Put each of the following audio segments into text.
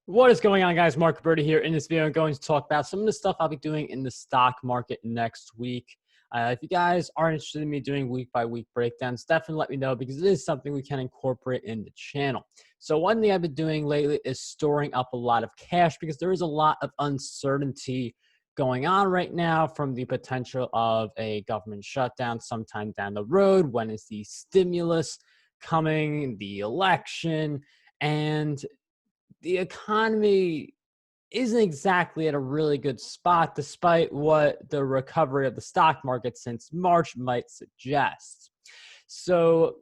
What is going on, guys? Mark Roberta here. In this video, I'm going to talk about some of the stuff I'll be doing in the stock market next week. If you guys are interested in me doing week-by-week breakdowns, definitely let me know because it is something we can incorporate in the channel. So one thing I've been doing lately is storing up a lot of cash because there is a lot of uncertainty going on right now from the potential of a government shutdown sometime down the road. When is the stimulus coming, the election, and the economy isn't exactly at a really good spot, despite what the recovery of the stock market since March might suggest. So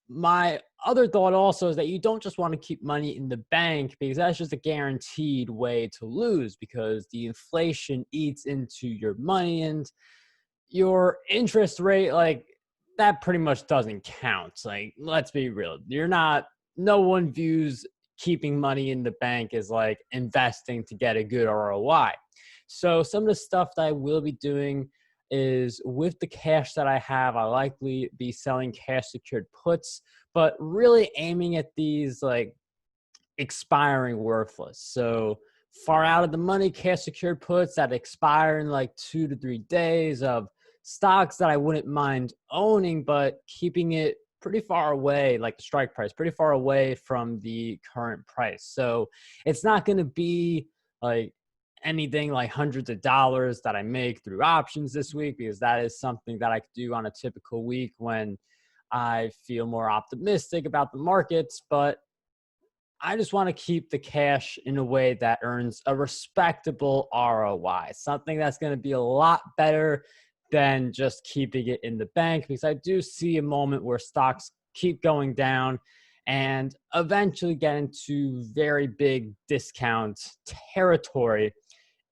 my other thought also is that you don't just want to keep money in the bank because that's just a guaranteed way to lose because the inflation eats into your money and your interest rate, like that pretty much doesn't count. Like, let's be real. No one views keeping money in the bank as like investing to get a good ROI. So some of the stuff that I will be doing is with the cash that I have, I likely be selling cash secured puts, but really aiming at these like expiring worthless. So far out of the money cash secured puts that expire in like 2 to 3 days of stocks that I wouldn't mind owning, but keeping it pretty far away, like the strike price, pretty far away from the current price. So it's not going to be like anything like hundreds of dollars that I make through options this week, because that is something that I could do on a typical week when I feel more optimistic about the markets. But I just want to keep the cash in a way that earns a respectable ROI, something that's going to be a lot better than just keeping it in the bank, because I do see a moment where stocks keep going down and eventually get into very big discount territory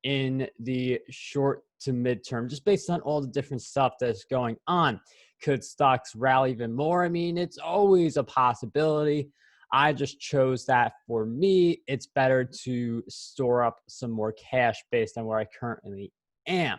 in the short to midterm, just based on all the different stuff that's going on. Could stocks rally even more? I mean, it's always a possibility. I just chose that for me. It's better to store up some more cash based on where I currently am.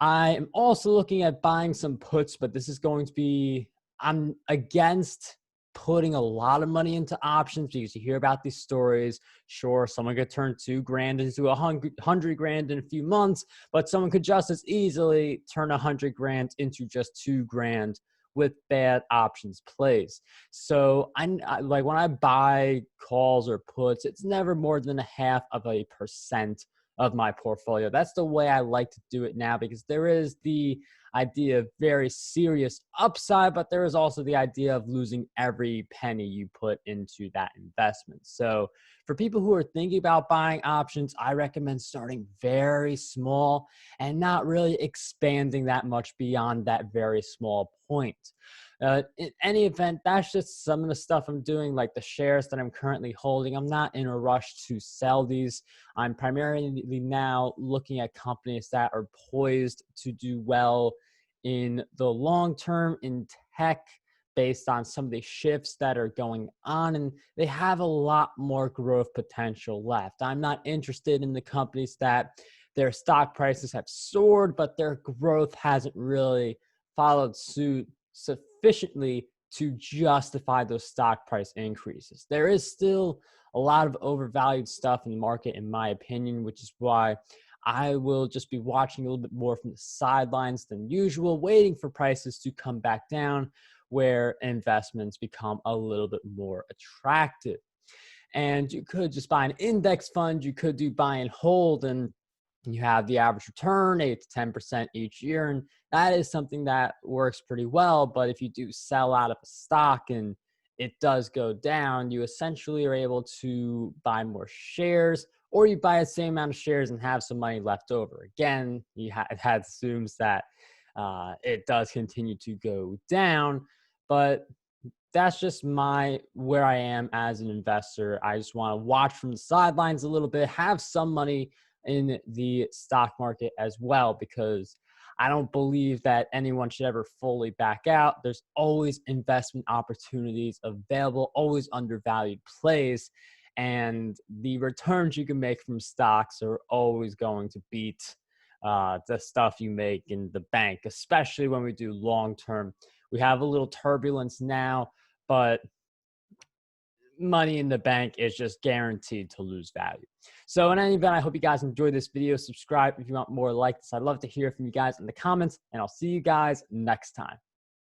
I am also looking at buying some puts, but this is going to be, I'm against putting a lot of money into options because you hear about these stories. Sure, someone could turn $2,000 into $100,000 in a few months, but someone could just as easily turn $100,000 into just $2,000 with bad options plays. So I like when I buy calls or puts, it's never more than 0.5% of my portfolio. That's the way I like to do it now, because there is the idea of very serious upside, but there is also the idea of losing every penny you put into that investment. So for people who are thinking about buying options, I recommend starting very small and not really expanding that much beyond that very small point. In any event, that's just some of the stuff I'm doing, like the shares that I'm currently holding. I'm not in a rush to sell these. I'm primarily now looking at companies that are poised to do well in the long term in tech, based on some of the shifts that are going on, and they have a lot more growth potential left. I'm not interested in the companies that their stock prices have soared, but their growth hasn't really followed suit sufficiently to justify those stock price increases. There is still a lot of overvalued stuff in the market, in my opinion, which is why I will just be watching a little bit more from the sidelines than usual, waiting for prices to come back down where investments become a little bit more attractive. And you could just buy an index fund, you could do buy and hold, and you have the average return 8 to 10% each year, and that is something that works pretty well. But if you do sell out of a stock and it does go down, you essentially are able to buy more shares, or you buy the same amount of shares and have some money left over. Again, it assumes that it does continue to go down, but that's just where I am as an investor. I just want to watch from the sidelines a little bit, have some money in the stock market as well, because I don't believe that anyone should ever fully back out. There's always investment opportunities available, always undervalued plays, and the returns you can make from stocks are always going to beat the stuff you make in the bank, especially when we do long term. We have a little turbulence now, but money in the bank is just guaranteed to lose value. So in any event, I hope you guys enjoyed this video. Subscribe if you want more like this. I'd love to hear from you guys in the comments, and I'll see you guys next time.